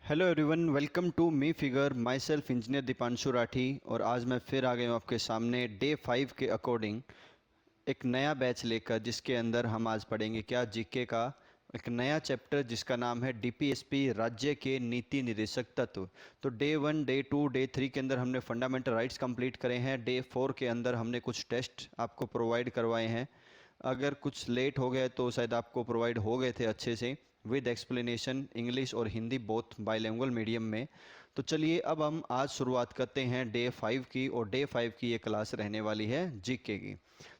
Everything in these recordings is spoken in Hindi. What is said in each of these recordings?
Hello everyone, welcome to me figure my self engineer Deepanshu Rathi. और आज मैं फिर आ गया हूँ आपके सामने डे 5 के अकॉर्डिंग एक नया बैच लेकर, जिसके अंदर हम आज पढ़ेंगे क्या जीके का एक नया चैप्टर जिसका नाम है डीपीएसपी राज्य के नीति निर्देशक तत्व। तो डे 1, डे 2, डे 3 के अंदर हमने फंडामेंटल राइट्स कंप्लीट करे हैं। डे 4 के अंदर हमने कुछ टेस्ट आपको प्रोवाइड करवाए हैं। अगर कुछ लेट हो गए तो शायद आपको प्रोवाइड हो गए थे अच्छे से विद एक्सप्लेनेशन, इंग्लिश और हिंदी बोथ बाइलिंगुअल मीडियम में। तो चलिए अब हम आज शुरुआत करते हैं डे 5 की, और डे 5 की ये क्लास रहने वाली है जीके की।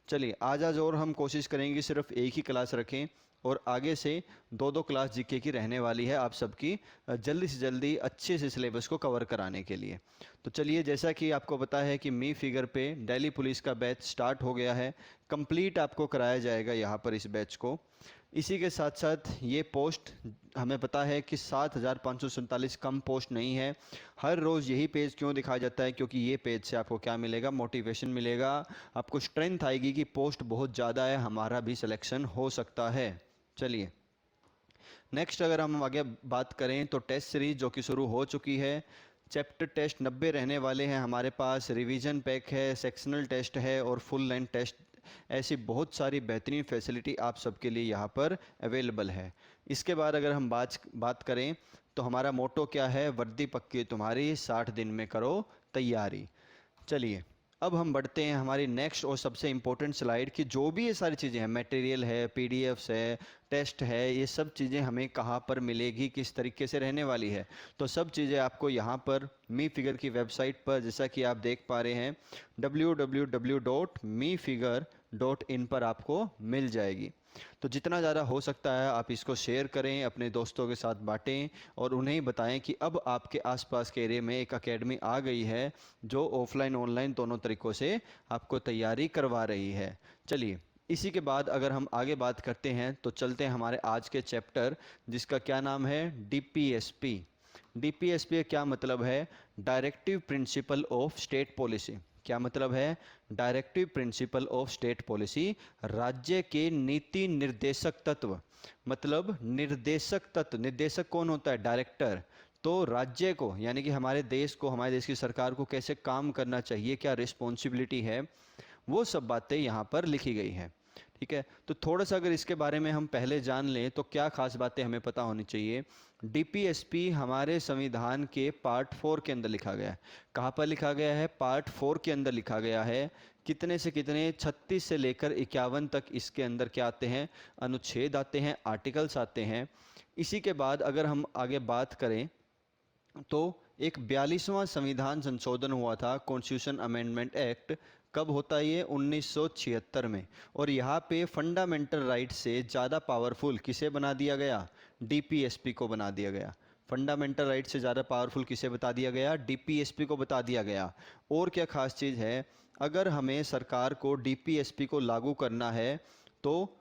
चलिए आज और हम कोशिश करेंगे सिर्फ एक ही क्लास रखें, और आगे से दो दो क्लास जीके की रहने वाली है आप सबकी, जल्दी से जल्दी अच्छे से सिलेबस को कवर कराने के लिए। तो चलिए, जैसा कि आपको पता है कि मी फिगर पे दिल्ली पुलिस का बैच स्टार्ट हो गया है, कंप्लीट आपको कराया जाएगा यहाँ पर इस बैच को। इसी के साथ साथ ये पोस्ट हमें पता है कि 7,547 कम पोस्ट नहीं है। हर रोज़ यही पेज क्यों दिखाया जाता है? क्योंकि ये पेज से आपको क्या मिलेगा? मोटिवेशन मिलेगा, आपको स्ट्रेंथ आएगी कि पोस्ट बहुत ज़्यादा है, हमारा भी सिलेक्शन हो सकता है। चलिए नेक्स्ट अगर हम आगे बात करें तो टेस्ट सीरीज जो कि शुरू हो चुकी है। चैप्टर टेस्ट 90 रहने वाले हैं हमारे पास, रिवीजन पैक है, सेक्शनल टेस्ट है और फुल लेंथ टेस्ट। ऐसी बहुत सारी बेहतरीन फैसिलिटी आप सबके लिए यहाँ पर अवेलेबल है। इसके बाद अगर हम बात करें तो हमारा मोटो क्या है? वर्दी पक्की तुम्हारी, 60 दिन में करो तैयारी। चलिए अब हम बढ़ते हैं हमारी नेक्स्ट और सबसे इम्पोर्टेंट स्लाइड की। जो भी ये सारी चीज़ें हैं, मटेरियल है, पीडीएफ्स है, टेस्ट है, ये सब चीज़ें हमें कहाँ पर मिलेगी, किस तरीके से रहने वाली है, तो सब चीज़ें आपको यहाँ पर मी फिगर की वेबसाइट पर, जैसा कि आप देख पा रहे हैं, www.mefigure.in पर आपको मिल जाएगी। तो जितना ज़्यादा हो सकता है आप इसको शेयर करें, अपने दोस्तों के साथ बांटें और उन्हें बताएं कि अब आपके आसपास के एरिया में एक एकेडमी आ गई है जो ऑफलाइन ऑनलाइन दोनों तरीक़ों से आपको तैयारी करवा रही है। चलिए इसी के बाद अगर हम आगे बात करते हैं तो चलते हैं हमारे आज के चैप्टर, जिसका क्या नाम है? डीपीएसपी। डीपीएसपी का क्या मतलब है? Directive principle of state policy. क्या मतलब है? Directive principle of state policy, राज्य के नीति निर्देशक तत्व। मतलब निर्देशक तत्व, निर्देशक कौन होता है? डायरेक्टर। तो राज्य को, यानी कि हमारे देश को, हमारे देश की सरकार को कैसे काम करना चाहिए, क्या रिस्पॉन्सिबिलिटी है, वो सब बातें यहाँ पर लिखी गई हैं। ठीक है, तो थोड़ा सा अगर इसके बारे में हम पहले जान लें तो क्या खास बातें हमें पता होनी चाहिए। डीपीएसपी हमारे संविधान के पार्ट 4 के अंदर लिखा गया है। कहाँ पर लिखा गया है? पार्ट 4 के अंदर लिखा गया है। कितने से कितने? 36 से लेकर 51 तक इसके अंदर क्या आते हैं? अनुच्छेद आते हैं, आर्टिकल्स आते हैं। इसी के बाद अगर हम आगे बात करें तो एक 42वां संविधान संशोधन हुआ था, कॉन्स्टिट्यूशन अमेंडमेंट एक्ट। कब होता है ये? 1976 में। और यहाँ पे फंडामेंटल राइट से ज़्यादा पावरफुल किसे बना दिया गया? डीपीएसपी को बना दिया गया। फंडामेंटल राइट से ज़्यादा पावरफुल किसे बता दिया गया? डीपीएसपी को बता दिया गया। और क्या खास चीज़ है? अगर हमें सरकार को डीपीएसपी को लागू करना है तो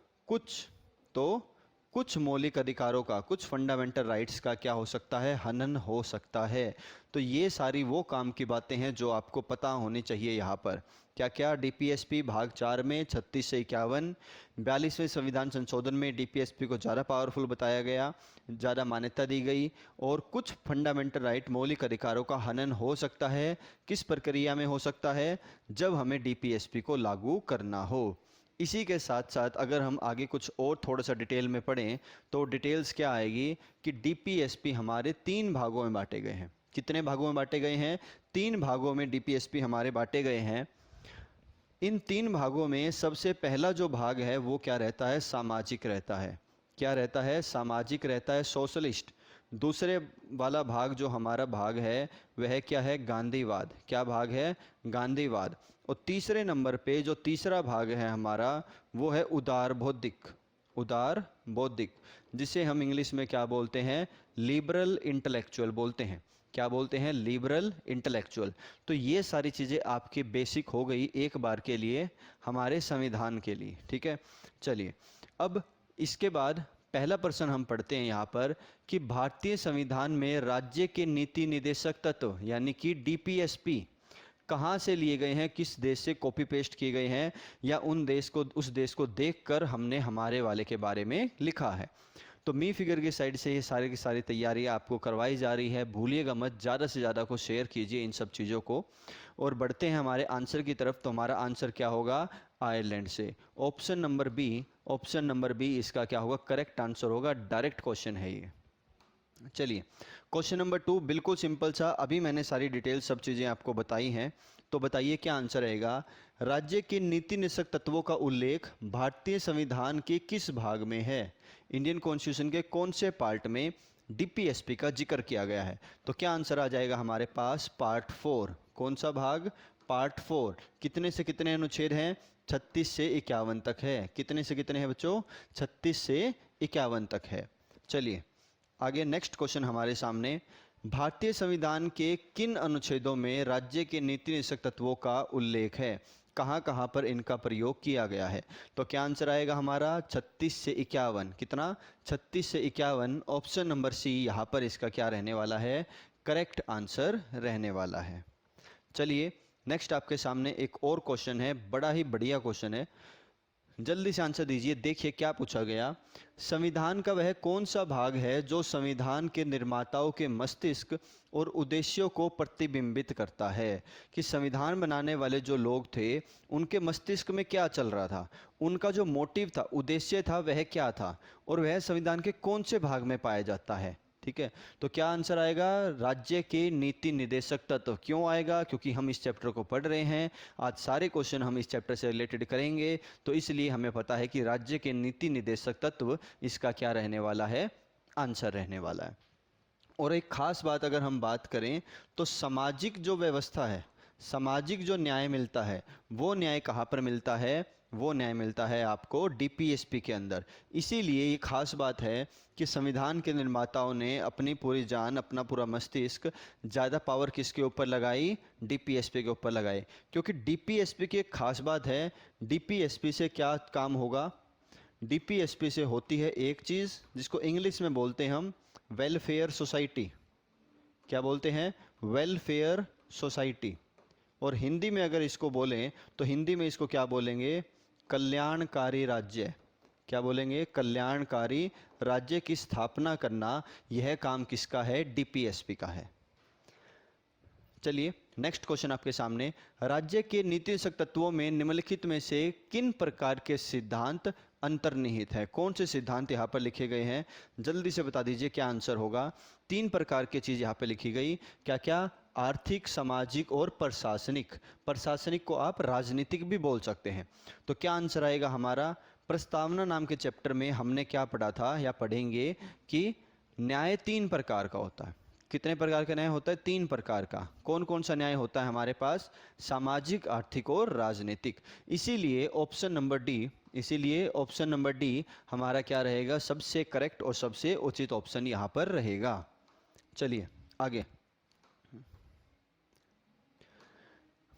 कुछ मौलिक अधिकारों का, कुछ फंडामेंटल राइट्स का क्या हो सकता है? हनन हो सकता है। तो ये सारी वो काम की बातें हैं जो आपको पता होनी चाहिए यहाँ पर। क्या क्या? डीपीएसपी भाग 4 में 36 से 51, 42वें संविधान संशोधन में डीपीएसपी को ज़्यादा पावरफुल बताया गया, ज़्यादा मान्यता दी गई, और कुछ फंडामेंटल राइट, मौलिक अधिकारों का हनन हो सकता है। किस प्रक्रिया में हो सकता है? जब हमें डीपीएसपी को लागू करना हो। इसी के साथ साथ अगर हम आगे कुछ और थोड़ा सा डिटेल में पढ़ें तो डिटेल्स क्या आएगी कि डीपीएसपी हमारे 3 भागों में बांटे गए हैं। कितने भागों में बांटे गए हैं? 3 भागों में डीपीएसपी हमारे बांटे गए हैं। इन 3 भागों में सबसे पहला जो भाग है वो क्या रहता है? सामाजिक रहता है। क्या रहता है? सामाजिक रहता है, सोशलिस्ट। दूसरे वाला भाग जो हमारा भाग है वह क्या है? गांधीवाद। क्या भाग है? गांधीवाद। और तीसरे नंबर पे जो तीसरा भाग है हमारा वो है उदार बौद्धिक। उदार बौद्धिक, जिसे हम इंग्लिश में क्या बोलते हैं? लिबरल इंटेलेक्चुअल बोलते हैं। क्या बोलते हैं? Liberal intellectual. तो ये सारी चीज़ें आपकी बेसिक हो गई एक बार के लिए हमारे संविधान के लिए। ठीक है, चलिए अब इसके बाद पहला प्रश्न हम पढ़ते हैं यहाँ पर कि भारतीय संविधान में राज्य के नीति निर्देशक तत्व यानी कि डीपीएसपी कहाँ से लिए गए हैं, किस देश से कॉपी पेस्ट किए गए हैं, या उस देश को देखकर हमने हमारे वाले के बारे में लिखा है। तो मी फिगर की साइड से ये सारी की सारी तैयारियां आपको करवाई जा रही है। भूलिएगा मत, ज़्यादा से ज़्यादा को शेयर कीजिए इन सब चीज़ों को। और बढ़ते हैं हमारे आंसर की तरफ। तो हमारा आंसर क्या होगा? आयरलैंड से। ऑप्शन नंबर बी इसका क्या होगा? करेक्ट आंसर होगा। डायरेक्ट क्वेश्चन है ये। चलिए क्वेश्चन नंबर 2 बिल्कुल सिंपल सा। अभी मैंने सारी डिटेल सब चीज़ें आपको बताई हैं, तो बताइए क्या आंसर रहेगा। राज्य के नीति निषेध तत्वों का उल्लेख भारतीय संविधान के किस भाग में है? इंडियन कॉन्स्टिट्यूशन के कौन से पार्ट में डीपीएसपी का जिक्र किया गया है? तो क्या आंसर आ जाएगा हमारे पास? पार्ट 4। कौन सा भाग? पार्ट 4। कितने से कितने अनुच्छेद हैं? 36 से 51 तक है। कितने से कितने हैं बच्चों? 36 से 51 तक है। चलिए आगे नेक्स्ट क्वेश्चन हमारे सामने। भारतीय संविधान के किन अनुच्छेदों में राज्य के नीति निषेध तत्वों का उल्लेख है? कहाँ कहाँ पर इनका प्रयोग किया गया है? तो क्या आंसर आएगा हमारा? 36 से 51। कितना? 36 से 51। ऑप्शन नंबर सी यहाँ पर इसका क्या रहने वाला है? करेक्ट आंसर रहने वाला है। चलिए नेक्स्ट आपके सामने एक और क्वेश्चन है, बड़ा ही बढ़िया क्वेश्चन है, जल्दी से आंसर दीजिए। देखिए क्या पूछा गया। संविधान का वह कौन सा भाग है जो संविधान के निर्माताओं के मस्तिष्क और उद्देश्यों को प्रतिबिंबित करता है? कि संविधान बनाने वाले जो लोग थे उनके मस्तिष्क में क्या चल रहा था, उनका जो मोटिव था, उद्देश्य था, वह क्या था, और वह संविधान के कौन से भाग में पाया जाता है? ठीक है, तो क्या आंसर आएगा? राज्य के नीति निर्देशक तत्व। क्यों आएगा? क्योंकि हम इस चैप्टर को पढ़ रहे हैं, आज सारे क्वेश्चन हम इस चैप्टर से रिलेटेड करेंगे, तो इसलिए हमें पता है कि राज्य के नीति निर्देशक तत्व इसका क्या रहने वाला है? आंसर रहने वाला है। और एक खास बात अगर हम बात करें तो सामाजिक जो व्यवस्था है, सामाजिक जो न्याय मिलता है, वो न्याय कहाँ पर मिलता है? वो न्याय मिलता है आपको डीपीएसपी के अंदर। इसीलिए ये खास बात है कि संविधान के निर्माताओं ने अपनी पूरी जान, अपना पूरा मस्तिष्क, ज़्यादा पावर किसके ऊपर लगाई? डीपीएसपी के ऊपर लगाई। क्योंकि डीपीएसपी की एक खास बात है, डीपीएसपी से क्या काम होगा? डीपीएसपी से होती है एक चीज़ जिसको इंग्लिश में बोलते हैं हम वेलफेयर सोसाइटी। क्या बोलते हैं? Welfare society. और हिंदी में अगर इसको बोलें तो हिंदी में इसको क्या बोलेंगे? कल्याणकारी राज्य। क्या बोलेंगे? कल्याणकारी राज्य की स्थापना करना, यह काम किसका है? डीपीएसपी का है। चलिए नेक्स्ट क्वेश्चन आपके सामने। राज्य के नीति निषेध तत्वों में निम्नलिखित में से किन प्रकार के सिद्धांत अंतर्निहित है? कौन से सिद्धांत यहाँ पर लिखे गए हैं? जल्दी से बता दीजिए क्या आंसर होगा। 3 प्रकार की चीज यहाँ पे लिखी गई। क्या क्या? आर्थिक, सामाजिक और प्रशासनिक। प्रशासनिक को आप राजनीतिक भी बोल सकते हैं। तो क्या आंसर आएगा हमारा? प्रस्तावना नाम के चैप्टर में हमने क्या पढ़ा था या पढ़ेंगे कि न्याय 3 प्रकार का होता है। कितने प्रकार का न्याय होता है? 3 प्रकार का। कौन कौन सा न्याय होता है हमारे पास? सामाजिक, आर्थिक और राजनीतिक। इसीलिए ऑप्शन नंबर डी हमारा क्या रहेगा? सबसे करेक्ट और सबसे उचित ऑप्शन यहाँ पर रहेगा। चलिए आगे।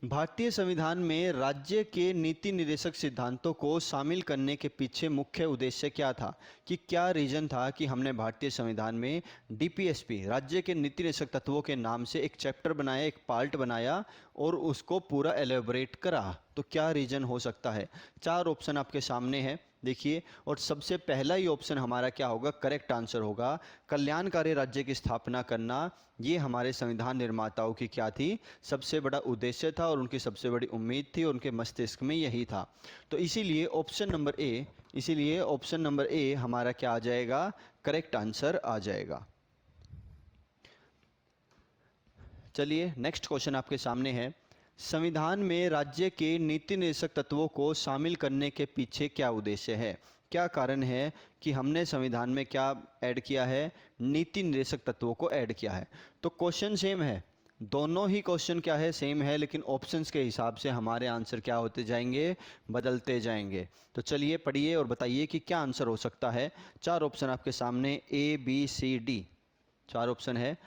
भारतीय संविधान में राज्य के नीति निर्देशक सिद्धांतों को शामिल करने के पीछे मुख्य उद्देश्य क्या था? कि क्या रीजन था कि हमने भारतीय संविधान में डीपीएसपी, राज्य के नीति निर्देशक तत्वों के नाम से एक चैप्टर बनाया, एक पार्ट बनाया और उसको पूरा एलेबोरेट करा? तो क्या रीजन हो सकता है? 4 ऑप्शन आपके सामने है, देखिए। और सबसे पहला ही ऑप्शन हमारा क्या होगा? करेक्ट आंसर होगा। कल्याणकारी राज्य की स्थापना करना, ये हमारे संविधान निर्माताओं की क्या थी? सबसे बड़ा उद्देश्य था और उनकी सबसे बड़ी उम्मीद थी, और उनके मस्तिष्क में यही था। तो इसीलिए ऑप्शन नंबर ए हमारा क्या आ जाएगा? करेक्ट आंसर आ जाएगा। चलिए नेक्स्ट क्वेश्चन आपके सामने है। संविधान में राज्य के नीति निर्देशक तत्वों को शामिल करने के पीछे क्या उद्देश्य है? क्या कारण है कि हमने संविधान में क्या ऐड किया है? नीति निर्देशक तत्वों को ऐड किया है। तो क्वेश्चन सेम है, दोनों ही क्वेश्चन क्या है? सेम है, लेकिन ऑप्शंस के हिसाब से हमारे आंसर क्या होते जाएंगे? बदलते जाएंगे। तो चलिए पढ़िए और बताइए कि क्या आंसर हो सकता है। 4 ऑप्शन आपके सामने, A B C D, 4 option है।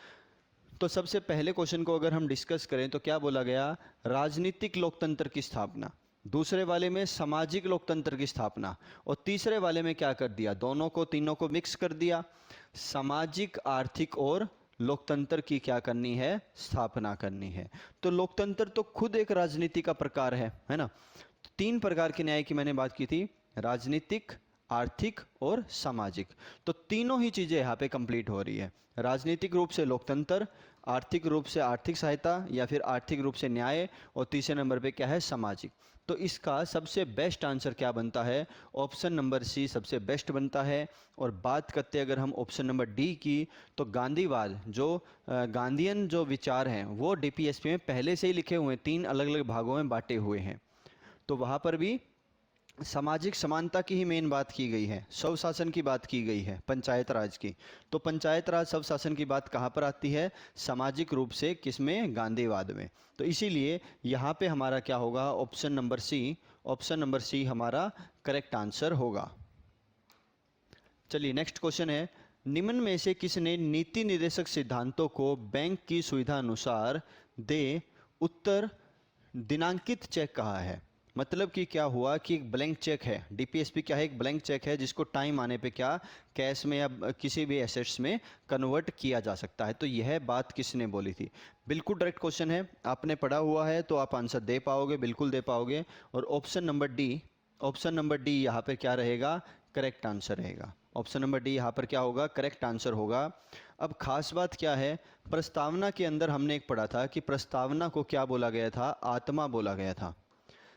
तो सबसे पहले क्वेश्चन को अगर हम डिस्कस करें तो क्या बोला गया? राजनीतिक लोकतंत्र की स्थापना। दूसरे वाले में सामाजिक लोकतंत्र की स्थापना। और तीसरे वाले में क्या कर दिया? तीनों को मिक्स कर दिया। सामाजिक, आर्थिक और लोकतंत्र की क्या करनी है? स्थापना करनी है। तो लोकतंत्र तो खुद एक राजनीति का प्रकार है ना? 3 प्रकार के न्याय की मैंने बात की थी, राजनीतिक, आर्थिक और सामाजिक। तो तीनों ही चीज़ें यहाँ पे कंप्लीट हो रही है, राजनीतिक रूप से लोकतंत्र, आर्थिक रूप से आर्थिक सहायता या फिर आर्थिक रूप से न्याय, और तीसरे नंबर पे क्या है, सामाजिक। तो इसका सबसे बेस्ट आंसर क्या बनता है, ऑप्शन नंबर सी सबसे बेस्ट बनता है। और बात करते हैं अगर हम ऑप्शन नंबर डी की, तो गांधीवाद जो गांधीयन जो विचार हैं वो डीपीएसपी में पहले से ही लिखे हुए हैं, 3 अलग अलग भागों में बांटे हुए हैं। तो वहाँ पर भी सामाजिक समानता की ही मेन बात की गई है, स्वशासन की बात की गई है, पंचायत राज की। तो पंचायत राज स्वशासन की बात कहाँ पर आती है, सामाजिक रूप से, किसमें, गांधीवाद में। तो इसीलिए यहाँ पे हमारा क्या होगा, option number C, option number C हमारा करेक्ट आंसर होगा। चलिए नेक्स्ट क्वेश्चन है, निम्न में से किसने नीति निर्देशक सिद्धांतों को बैंक की सुविधा अनुसार दे उत्तर दिनांकित चेक कहा है। मतलब कि क्या हुआ कि एक ब्लैंक चेक है, डीपीएसपी क्या है, एक ब्लैंक चेक है जिसको टाइम आने पे क्या कैश में या किसी भी एसेट्स में कन्वर्ट किया जा सकता है। तो यह बात किसने बोली थी। बिल्कुल डायरेक्ट क्वेश्चन है, आपने पढ़ा हुआ है तो आप आंसर दे पाओगे, बिल्कुल दे पाओगे। और option number D, option number D यहाँ पर क्या रहेगा, करेक्ट आंसर रहेगा। ऑप्शन नंबर डी यहाँ पर क्या होगा, करेक्ट आंसर होगा। अब खास बात क्या है, प्रस्तावना के अंदर हमने एक पढ़ा था कि प्रस्तावना को क्या बोला गया था, आत्मा बोला गया था।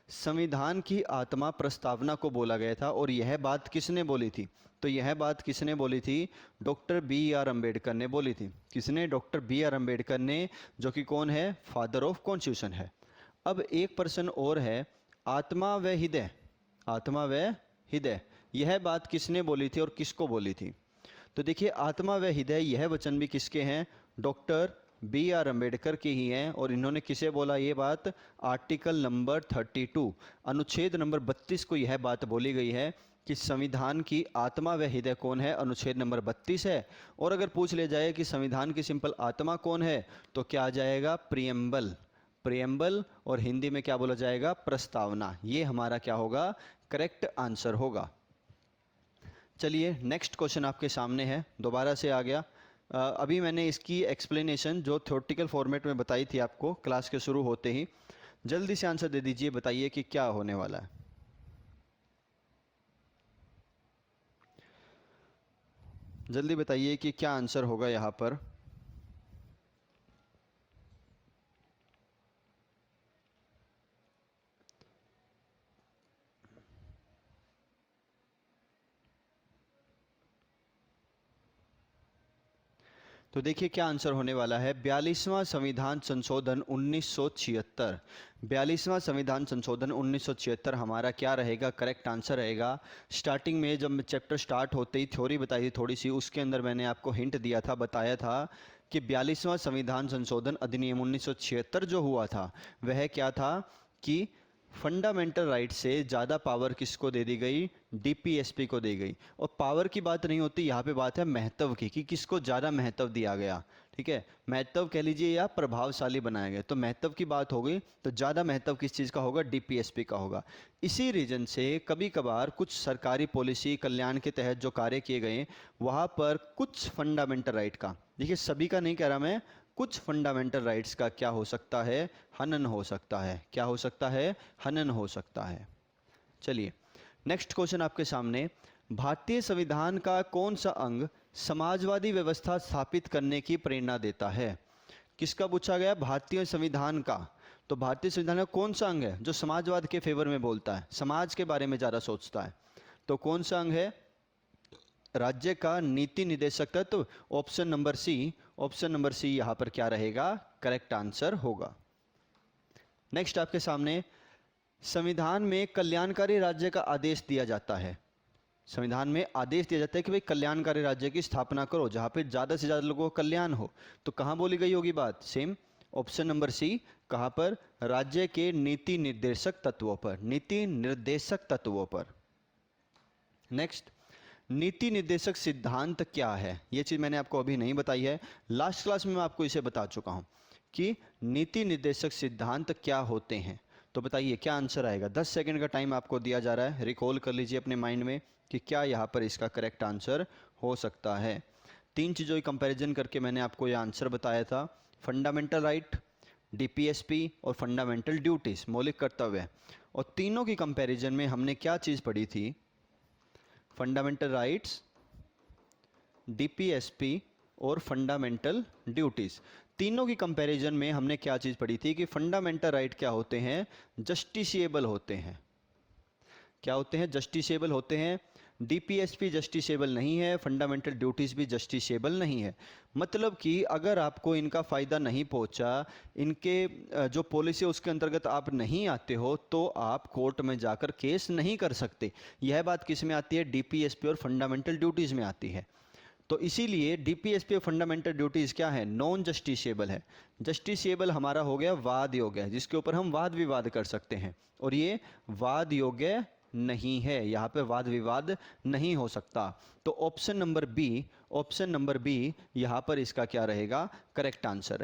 संविधान की आत्मा प्रस्तावना को बोला गया था। और यह बात किसने बोली थी, तो यह बात किसने बोली थी, डॉक्टर बी आर अम्बेडकर ने बोली थी। किसने, डॉक्टर बी आर अम्बेडकर ने, जो कि कौन है, फादर ऑफ कॉन्स्टिट्यूशन है। अब एक पर्सन और है, आत्मा व हृदय, आत्मा व हृदय, यह बात किसने बोली थी और किसको बोली थी। तो देखिए आत्मा व हृदय यह वचन भी किसके हैं, डॉक्टर बी आर अम्बेडकर के ही हैं। और इन्होंने किसे बोला ये बात, आर्टिकल नंबर 32 अनुच्छेद नंबर 32 को यह बात बोली गई है कि संविधान की आत्मा व हृदय कौन है, अनुच्छेद नंबर 32 है। और अगर पूछ ले जाए कि संविधान की सिंपल आत्मा कौन है, तो क्या आ जाएगा, प्रियम्बल, प्रियम्बल। और हिंदी में क्या बोला जाएगा, प्रस्तावना। ये हमारा क्या होगा, करेक्ट आंसर होगा। चलिए नेक्स्ट क्वेश्चन आपके सामने है, दोबारा से आ गया। अभी मैंने इसकी एक्सप्लेनेशन जो थ्योरेटिकल फॉर्मेट में बताई थी आपको क्लास के शुरू होते ही। जल्दी से आंसर दे दीजिए, बताइए कि क्या होने वाला है। जल्दी बताइए कि क्या आंसर होगा यहाँ पर। तो देखिए क्या आंसर होने वाला है, 42वां संविधान संशोधन 1976। 42वां संविधान संशोधन 1976 हमारा क्या रहेगा, करेक्ट आंसर रहेगा। स्टार्टिंग में जब चैप्टर स्टार्ट होते ही थ्योरी बताई थी थोड़ी सी, उसके अंदर मैंने आपको हिंट दिया था, बताया था कि 42वां संविधान संशोधन अधिनियम 1976 जो हुआ था वह क्या था कि फंडामेंटल राइट से ज़्यादा पावर किसको दे दी गई, डीपीएसपी को दी गई। और पावर की बात नहीं होती यहाँ पे, बात है महत्व की कि किसको ज़्यादा महत्व दिया गया। ठीक है, महत्व कह लीजिए या प्रभावशाली बनाया गया। तो महत्व की बात हो गई, तो ज़्यादा महत्व किस चीज़ का होगा, डीपीएसपी का होगा। इसी रीजन से कभी कभार कुछ सरकारी पॉलिसी कल्याण के तहत जो कार्य किए गए वहाँ पर कुछ फंडामेंटल राइट का, देखिए सभी का नहीं कह रहा मैं, कुछ फंडामेंटल राइट्स का क्या हो सकता है, हनन हो सकता है। क्या हो सकता है, हनन हो सकता है। चलिए नेक्स्ट क्वेश्चन आपके सामने, भारतीय संविधान का कौन सा अंग समाजवादी व्यवस्था स्थापित करने की प्रेरणा देता है। किसका पूछा गया, भारतीय संविधान का। तो भारतीय संविधान का कौन सा अंग है जो समाजवाद के फेवर में बोलता है, समाज के बारे में ज़्यादा सोचता है। तो कौन सा अंग है, राज्य का नीति निदेशक तत्व, option number C, option number C यहां पर क्या रहेगा, करेक्ट आंसर होगा। नेक्स्ट आपके सामने, संविधान में कल्याणकारी राज्य का आदेश दिया जाता है। संविधान में आदेश दिया जाता है कि भाई कल्याणकारी राज्य की स्थापना करो जहां पे ज्यादा से ज्यादा लोगों का कल्याण हो। तो कहां बोली गई होगी बात, सेम ऑप्शन नंबर सी, कहां पर, राज्य के नीति निर्देशक तत्वों पर, नीति निर्देशक तत्वों पर। नेक्स्ट, नीति निर्देशक सिद्धांत क्या है, ये चीज़ मैंने आपको अभी नहीं बताई है, लास्ट क्लास में मैं आपको इसे बता चुका हूं कि नीति निर्देशक सिद्धांत क्या होते हैं। तो बताइए क्या आंसर आएगा, 10 सेकंड का टाइम आपको दिया जा रहा है, रिकॉल कर लीजिए अपने माइंड में कि क्या यहाँ पर इसका करेक्ट आंसर हो सकता है। 3 चीज़ों की कंपेरिजन करके मैंने आपको यह आंसर बताया था, फंडामेंटल राइट, डीपीएसपी और फंडामेंटल ड्यूटीज, मौलिक कर्तव्य। और तीनों की कंपेरिजन में हमने क्या चीज़ पढ़ी थी, फंडामेंटल राइट्स, डीपीएसपी और फंडामेंटल ड्यूटीज। तीनों की कंपैरिजन में हमने क्या चीज पढ़ी थी कि फंडामेंटल राइट क्या होते हैं, जस्टिसिएबल होते हैं। क्या होते हैं, जस्टिसिएबल होते हैं। डीपीएसपी जस्टिसिएबल नहीं है, फंडामेंटल ड्यूटीज भी जस्टिसिएबल नहीं है। मतलब कि अगर आपको इनका फ़ायदा नहीं पहुंचा, इनके जो पॉलिसी है उसके अंतर्गत आप नहीं आते हो, तो आप कोर्ट में जाकर केस नहीं कर सकते। यह बात किस में आती है, डीपीएसपी और फंडामेंटल ड्यूटीज़ में आती है। तो इसीलिए डीपीएसपी और फंडामेंटल ड्यूटीज़ क्या है, नॉन जस्टिसिएबल है। जस्टिसिएबल हमारा हो गया वाद योग्य है, जिसके ऊपर हम वाद विवाद कर सकते हैं, और ये वाद योग्य नहीं है, यहाँ पे वाद विवाद नहीं हो सकता। तो ऑप्शन नंबर बी यहाँ पर इसका क्या रहेगा, करेक्ट आंसर है।